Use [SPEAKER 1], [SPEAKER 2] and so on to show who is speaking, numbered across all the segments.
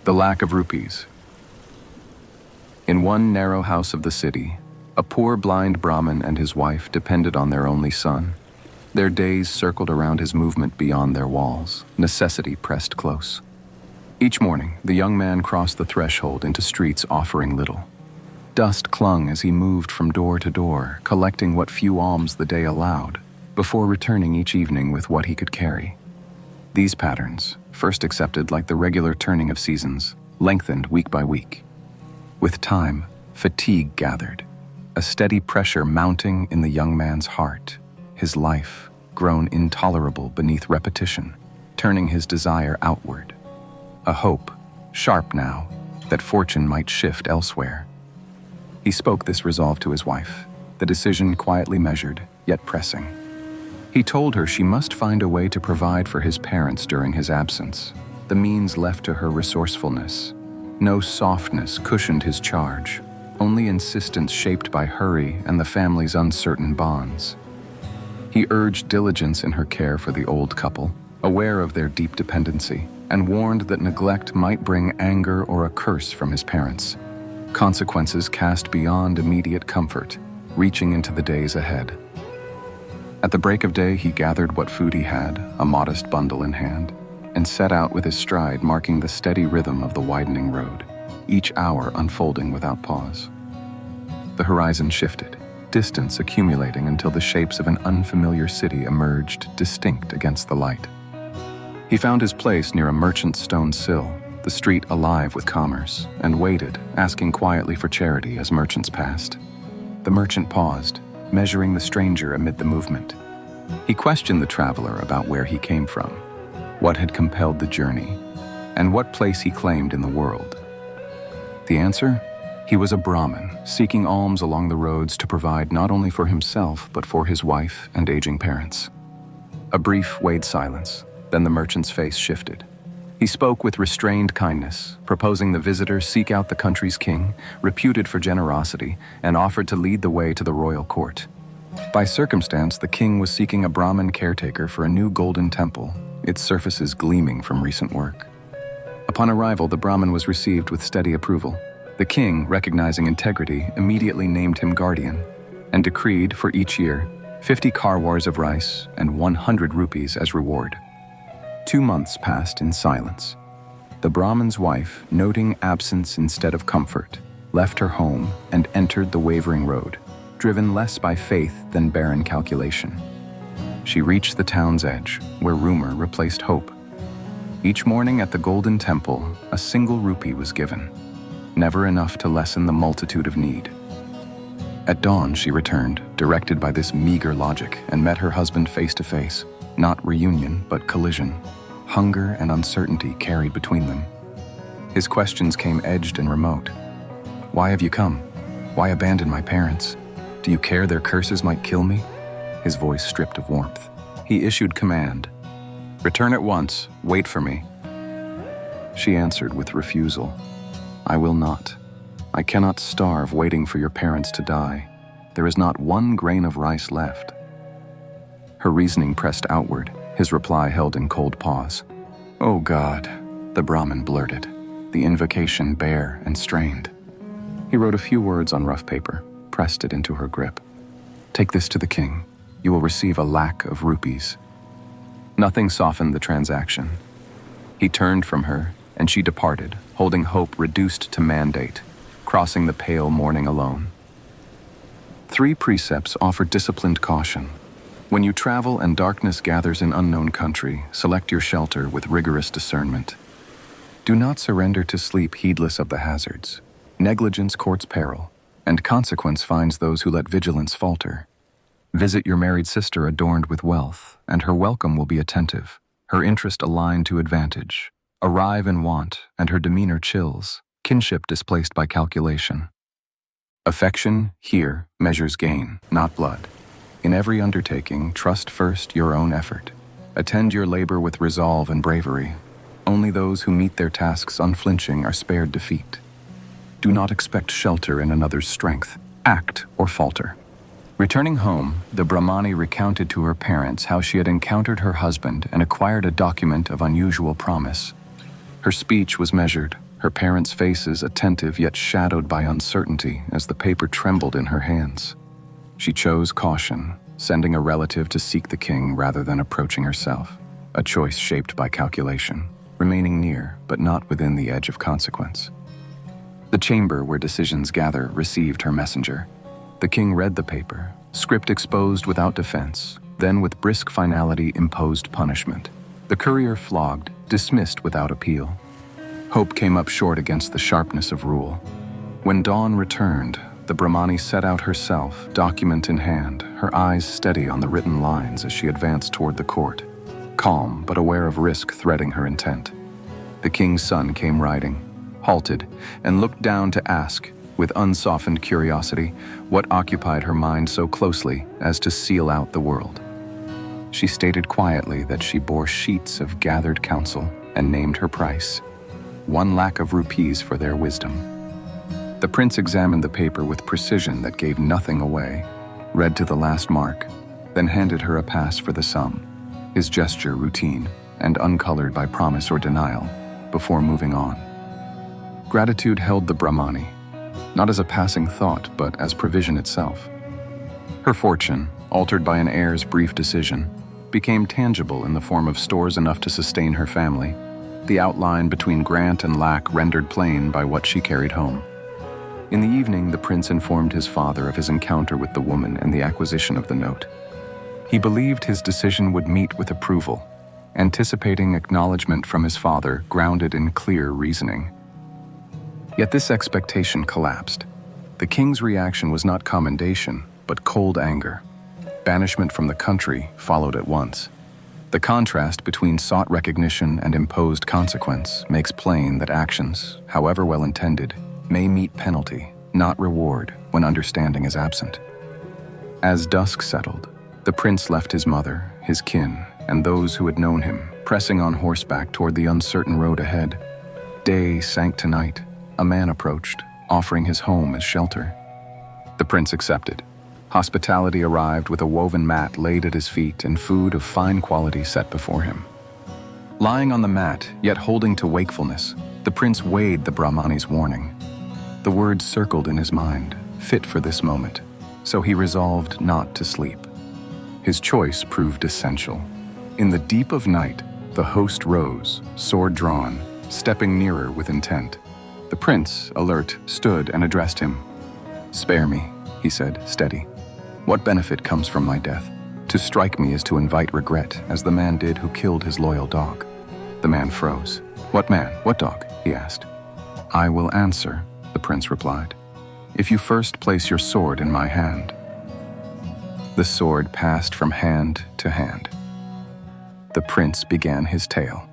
[SPEAKER 1] The lack of rupees. In one narrow house of the city, a poor blind Brahmin and his wife depended on their only son. Their days circled around his movement beyond their walls, necessity pressed close. Each morning, the young man crossed the threshold into streets offering little. Dust clung as he moved from door to door, collecting what few alms the day allowed, before returning each evening with what he could carry. These patterns, first accepted like the regular turning of seasons, lengthened week by week. With time, fatigue gathered, a steady pressure mounting in the young man's heart, his life grown intolerable beneath repetition, turning his desire outward. A hope, sharp now, that fortune might shift elsewhere. He spoke this resolve to his wife, the decision quietly measured, yet pressing. He told her she must find a way to provide for his parents during his absence, the means left to her resourcefulness. No softness cushioned his charge, only insistence shaped by hurry and the family's uncertain bonds. He urged diligence in her care for the old couple, aware of their deep dependency, and warned that neglect might bring anger or a curse from his parents. Consequences cast beyond immediate comfort, reaching into the days ahead. At the break of day, he gathered what food he had, a modest bundle in hand, and set out with his stride marking the steady rhythm of the widening road, each hour unfolding without pause. The horizon shifted, distance accumulating until the shapes of an unfamiliar city emerged distinct against the light. He found his place near a merchant's stone sill, the street alive with commerce, and waited, asking quietly for charity as merchants passed. The merchant paused, measuring the stranger amid the movement. He questioned the traveler about where he came from, what had compelled the journey, and what place he claimed in the world. The answer? He was a Brahmin, seeking alms along the roads to provide not only for himself, but for his wife and aging parents. A brief, weighed silence, then the merchant's face shifted. He spoke with restrained kindness, proposing the visitor seek out the country's king, reputed for generosity, and offered to lead the way to the royal court. By circumstance, the king was seeking a Brahmin caretaker for a new golden temple, its surfaces gleaming from recent work. Upon arrival, the Brahmin was received with steady approval. The king, recognizing integrity, immediately named him guardian and decreed for each year 50 karwars of rice and 100 rupees as reward. 2 months passed in silence. The Brahmin's wife, noting absence instead of comfort, left her home and entered the wavering road, driven less by faith than barren calculation. She reached the town's edge, where rumor replaced hope. Each morning at the Golden Temple, a single rupee was given, never enough to lessen the multitude of need. At dawn, she returned, directed by this meager logic, and met her husband face to face. Not reunion, but collision. Hunger and uncertainty carried between them. His questions came edged and remote. Why have you come? Why abandon my parents? Do you care their curses might kill me? His voice stripped of warmth. He issued command. Return at once, wait for me. She answered with refusal. I will not. I cannot starve waiting for your parents to die. There is not one grain of rice left. Her reasoning pressed outward, his reply held in cold pause. Oh God, the Brahmin blurted, the invocation bare and strained. He wrote a few words on rough paper, pressed it into her grip. Take this to the king. You will receive a lac of rupees. Nothing softened the transaction. He turned from her, and she departed, holding hope reduced to mandate, crossing the pale morning alone. 3 precepts offer disciplined caution. When you travel and darkness gathers in unknown country, select your shelter with rigorous discernment. Do not surrender to sleep heedless of the hazards. Negligence courts peril, and consequence finds those who let vigilance falter. Visit your married sister adorned with wealth, and her welcome will be attentive, her interest aligned to advantage. Arrive in want, and her demeanor chills, kinship displaced by calculation. Affection, here, measures gain, not blood. In every undertaking, trust first your own effort. Attend your labor with resolve and bravery. Only those who meet their tasks unflinching are spared defeat. Do not expect shelter in another's strength. Act or falter. Returning home, the Brahmani recounted to her parents how she had encountered her husband and acquired a document of unusual promise. Her speech was measured, her parents' faces attentive yet shadowed by uncertainty as the paper trembled in her hands. She chose caution, sending a relative to seek the king rather than approaching herself, a choice shaped by calculation, remaining near but not within the edge of consequence. The chamber where decisions gather received her messenger. The king read the paper, script exposed without defense, then with brisk finality imposed punishment. The courier flogged, dismissed without appeal. Hope came up short against the sharpness of rule. When dawn returned, the Brahmani set out herself, document in hand, her eyes steady on the written lines as she advanced toward the court, calm but aware of risk threading her intent. The king's son came riding, halted, and looked down to ask, with unsoftened curiosity, what occupied her mind so closely as to seal out the world. She stated quietly that she bore sheets of gathered counsel and named her price, 1 lakh of rupees for their wisdom. The prince examined the paper with precision that gave nothing away, read to the last mark, then handed her a pass for the sum, his gesture routine and uncolored by promise or denial, before moving on. Gratitude held the Brahmani, not as a passing thought, but as provision itself. Her fortune, altered by an heir's brief decision, became tangible in the form of stores enough to sustain her family, the outline between grant and lack rendered plain by what she carried home. In the evening, the prince informed his father of his encounter with the woman and the acquisition of the note. He believed his decision would meet with approval, anticipating acknowledgement from his father grounded in clear reasoning. Yet this expectation collapsed. The king's reaction was not commendation, but cold anger. Banishment from the country followed at once. The contrast between sought recognition and imposed consequence makes plain that actions, however well intended, may meet penalty, not reward, when understanding is absent. As dusk settled, the prince left his mother, his kin, and those who had known him, pressing on horseback toward the uncertain road ahead. Day sank to night. A man approached, offering his home as shelter. The prince accepted. Hospitality arrived with a woven mat laid at his feet and food of fine quality set before him. Lying on the mat, yet holding to wakefulness, the prince weighed the Brahmani's warning. The words circled in his mind, fit for this moment, so he resolved not to sleep. His choice proved essential. In the deep of night, the host rose, sword drawn, stepping nearer with intent. The prince, alert, stood and addressed him. "Spare me," he said, steady. "What benefit comes from my death? To strike me is to invite regret, as the man did who killed his loyal dog." The man froze. "What man? What dog?" he asked. "I will answer," the prince replied, "if you first place your sword in my hand." The sword passed from hand to hand. The prince began his tale.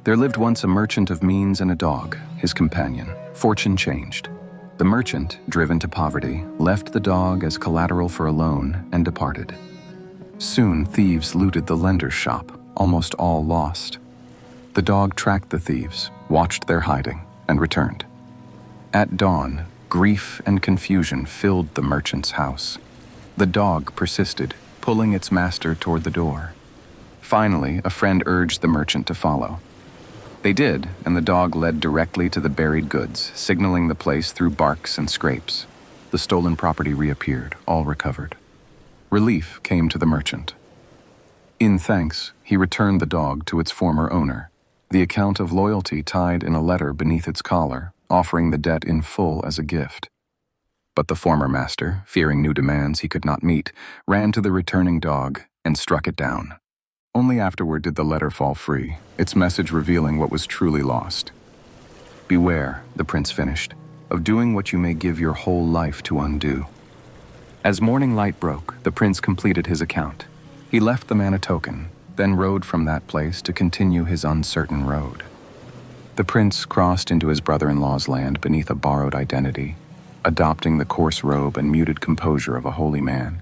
[SPEAKER 1] There lived once a merchant of means and a dog, his companion. Fortune changed. The merchant, driven to poverty, left the dog as collateral for a loan and departed. Soon thieves looted the lender's shop, almost all lost. The dog tracked the thieves, watched their hiding, and returned. At dawn, grief and confusion filled the merchant's house. The dog persisted, pulling its master toward the door. Finally, a friend urged the merchant to follow. They did, and the dog led directly to the buried goods, signaling the place through barks and scrapes. The stolen property reappeared, all recovered. Relief came to the merchant. In thanks, he returned the dog to its former owner, the account of loyalty tied in a letter beneath its collar, offering the debt in full as a gift. But the former master, fearing new demands he could not meet, ran to the returning dog and struck it down. Only afterward did the letter fall free, its message revealing what was truly lost. "Beware," the prince finished, "of doing what you may give your whole life to undo." As morning light broke, the prince completed his account. He left the man a token, then rode from that place to continue his uncertain road. The prince crossed into his brother-in-law's land beneath a borrowed identity, adopting the coarse robe and muted composure of a holy man.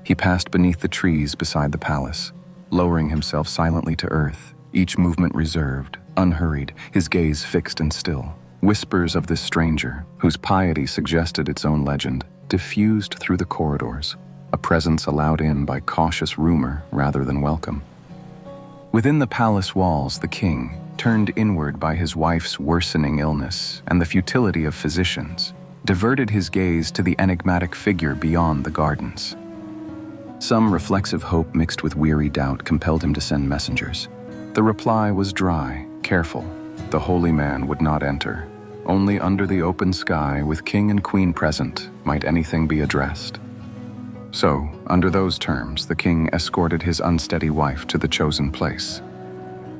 [SPEAKER 1] He passed beneath the trees beside the palace, lowering himself silently to earth, each movement reserved, unhurried, his gaze fixed and still. Whispers of this stranger, whose piety suggested its own legend, diffused through the corridors, a presence allowed in by cautious rumor rather than welcome. Within the palace walls, the king, turned inward by his wife's worsening illness and the futility of physicians, diverted his gaze to the enigmatic figure beyond the gardens. Some reflexive hope mixed with weary doubt compelled him to send messengers. The reply was dry, careful. The holy man would not enter. Only under the open sky, with king and queen present, might anything be addressed. So, under those terms, the king escorted his unsteady wife to the chosen place.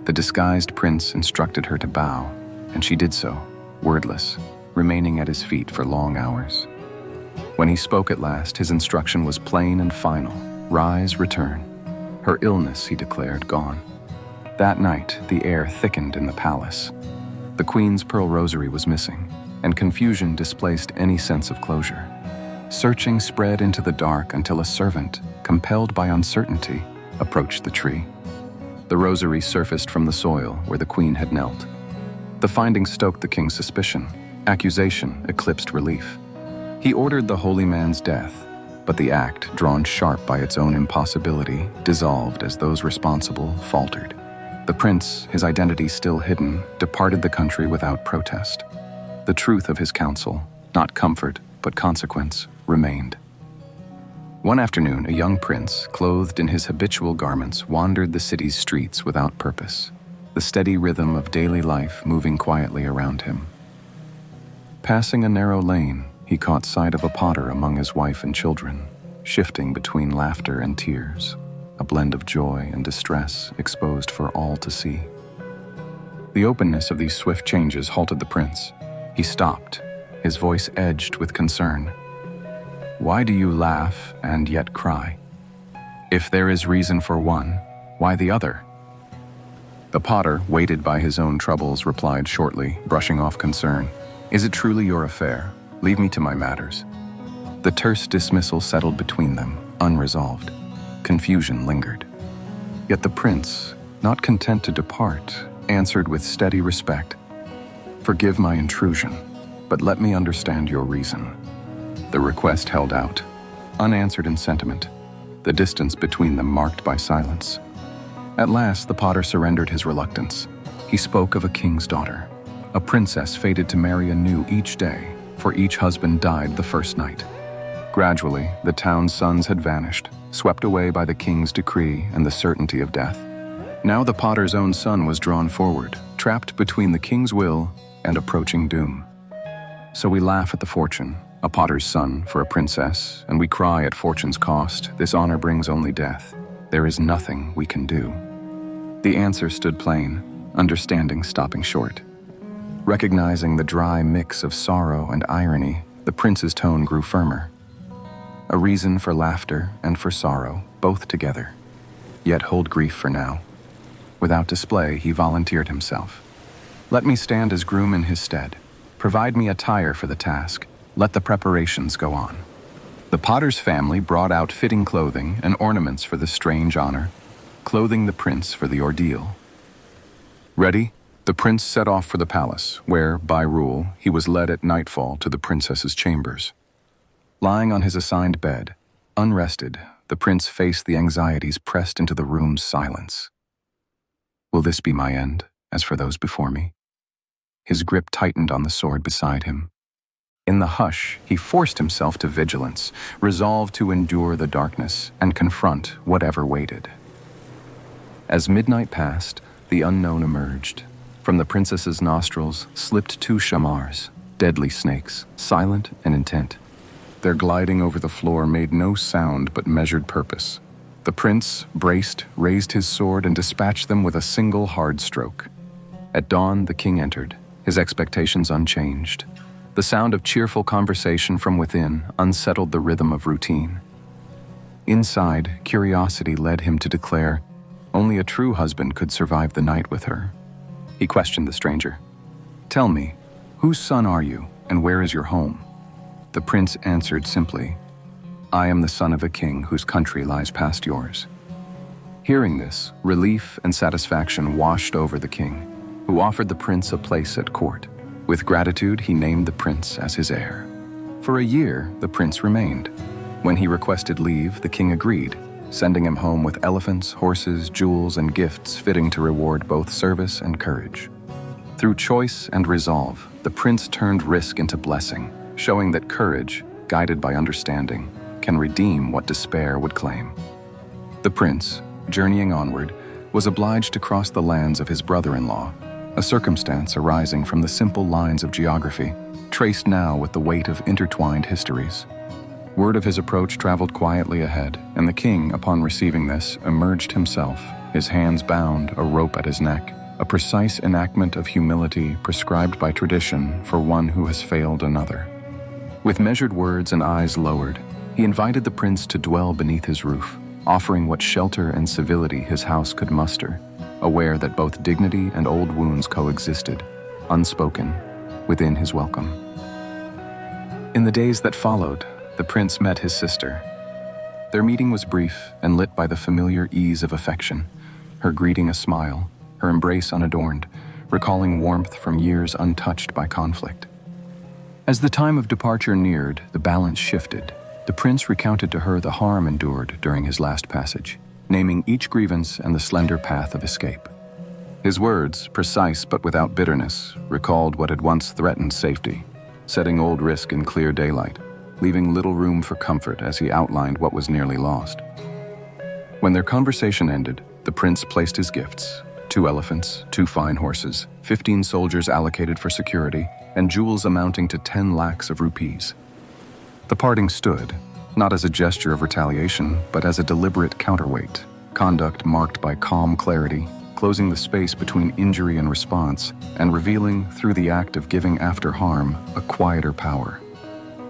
[SPEAKER 1] The disguised prince instructed her to bow, and she did so, wordless, remaining at his feet for long hours. When he spoke at last, his instruction was plain and final. Rise, return. Her illness, he declared, gone. That night, the air thickened in the palace. The queen's pearl rosary was missing, and confusion displaced any sense of closure. Searching spread into the dark until a servant, compelled by uncertainty, approached the tree. The rosary surfaced from the soil where the queen had knelt. The finding stoked the king's suspicion. Accusation eclipsed relief. He ordered the holy man's death, but the act, drawn sharp by its own impossibility, dissolved as those responsible faltered. The prince, his identity still hidden, departed the country without protest. The truth of his counsel, not comfort but consequence, remained. One afternoon, a young prince, clothed in his habitual garments, wandered the city's streets without purpose, the steady rhythm of daily life moving quietly around him. Passing a narrow lane, he caught sight of a potter among his wife and children, shifting between laughter and tears, a blend of joy and distress exposed for all to see. The openness of these swift changes halted the prince. He stopped, his voice edged with concern. Why do you laugh and yet cry? If there is reason for one, why the other? The potter, weighted by his own troubles, replied shortly, brushing off concern. Is it truly your affair? Leave me to my matters. The terse dismissal settled between them, unresolved. Confusion lingered. Yet the prince, not content to depart, answered with steady respect. Forgive my intrusion, but let me understand your reason. The request held out, unanswered in sentiment, the distance between them marked by silence. At last, the potter surrendered his reluctance. He spoke of a king's daughter, a princess fated to marry anew each day, for each husband died the first night. Gradually, the town's sons had vanished, swept away by the king's decree and the certainty of death. Now the potter's own son was drawn forward, trapped between the king's will and approaching doom. So we laugh at the fortune, a potter's son for a princess, and we cry at fortune's cost, this honor brings only death. There is nothing we can do. The answer stood plain, understanding stopping short. Recognizing the dry mix of sorrow and irony, the prince's tone grew firmer. A reason for laughter and for sorrow, both together. Yet hold grief for now. Without display, he volunteered himself. Let me stand as groom in his stead. Provide me attire for the task. Let the preparations go on. The potter's family brought out fitting clothing and ornaments for the strange honor, clothing the prince for the ordeal. Ready? The prince set off for the palace, where, by rule, he was led at nightfall to the princess's chambers. Lying on his assigned bed, unrested, the prince faced the anxieties pressed into the room's silence. Will this be my end, as for those before me? His grip tightened on the sword beside him. In the hush, he forced himself to vigilance, resolved to endure the darkness and confront whatever waited. As midnight passed, the unknown emerged. From the princess's nostrils slipped two shamars, deadly snakes, silent and intent. Their gliding over the floor made no sound but measured purpose. The prince, braced, raised his sword and dispatched them with a single hard stroke. At dawn, the king entered, his expectations unchanged. The sound of cheerful conversation from within unsettled the rhythm of routine. Inside, curiosity led him to declare, only a true husband could survive the night with her. He questioned the stranger. Tell me, whose son are you, and where is your home? The prince answered simply, I am the son of a king whose country lies past yours. Hearing this, relief and satisfaction washed over the king, who offered the prince a place at court. With gratitude, he named the prince as his heir. For a year, the prince remained. When he requested leave, the king agreed, sending him home with elephants, horses, jewels, and gifts fitting to reward both service and courage. Through choice and resolve, the prince turned risk into blessing, showing that courage, guided by understanding, can redeem what despair would claim. The prince, journeying onward, was obliged to cross the lands of his brother-in-law, a circumstance arising from the simple lines of geography, traced now with the weight of intertwined histories. Word of his approach traveled quietly ahead, and the king, upon receiving this, emerged himself, his hands bound, a rope at his neck, a precise enactment of humility prescribed by tradition for one who has failed another. With measured words and eyes lowered, he invited the prince to dwell beneath his roof, offering what shelter and civility his house could muster, aware that both dignity and old wounds coexisted, unspoken, within his welcome. In the days that followed, the prince met his sister. Their meeting was brief and lit by the familiar ease of affection, her greeting a smile, her embrace unadorned, recalling warmth from years untouched by conflict. As the time of departure neared, the balance shifted. The prince recounted to her the harm endured during his last passage, naming each grievance and the slender path of escape. His words, precise but without bitterness, recalled what had once threatened safety, setting old risk in clear daylight, leaving little room for comfort as he outlined what was nearly lost. When their conversation ended, the prince placed his gifts: 2 elephants, 2 fine horses, 15 soldiers allocated for security, and jewels amounting to 10 lakhs of rupees. The parting stood, not as a gesture of retaliation, but as a deliberate counterweight, conduct marked by calm clarity, closing the space between injury and response, and revealing, through the act of giving after harm, a quieter power.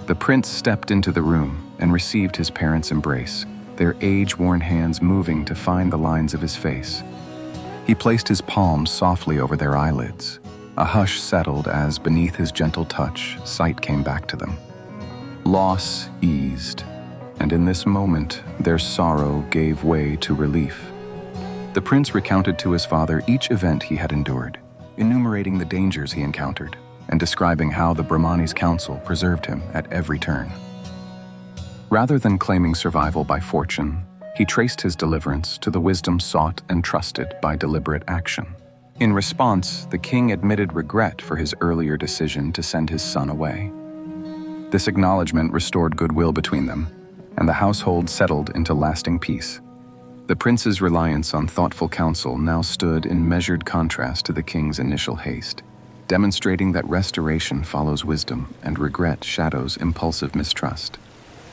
[SPEAKER 1] The prince stepped into the room and received his parents' embrace, their age-worn hands moving to find the lines of his face. He placed his palms softly over their eyelids. A hush settled as, beneath his gentle touch, sight came back to them. Loss eased, and in this moment, their sorrow gave way to relief. The prince recounted to his father each event he had endured, enumerating the dangers he encountered, and describing how the Brahmani's counsel preserved him at every turn. Rather than claiming survival by fortune, he traced his deliverance to the wisdom sought and trusted by deliberate action. In response, the king admitted regret for his earlier decision to send his son away. This acknowledgement restored goodwill between them, and the household settled into lasting peace. The prince's reliance on thoughtful counsel now stood in measured contrast to the king's initial haste, demonstrating that restoration follows wisdom and regret shadows impulsive mistrust.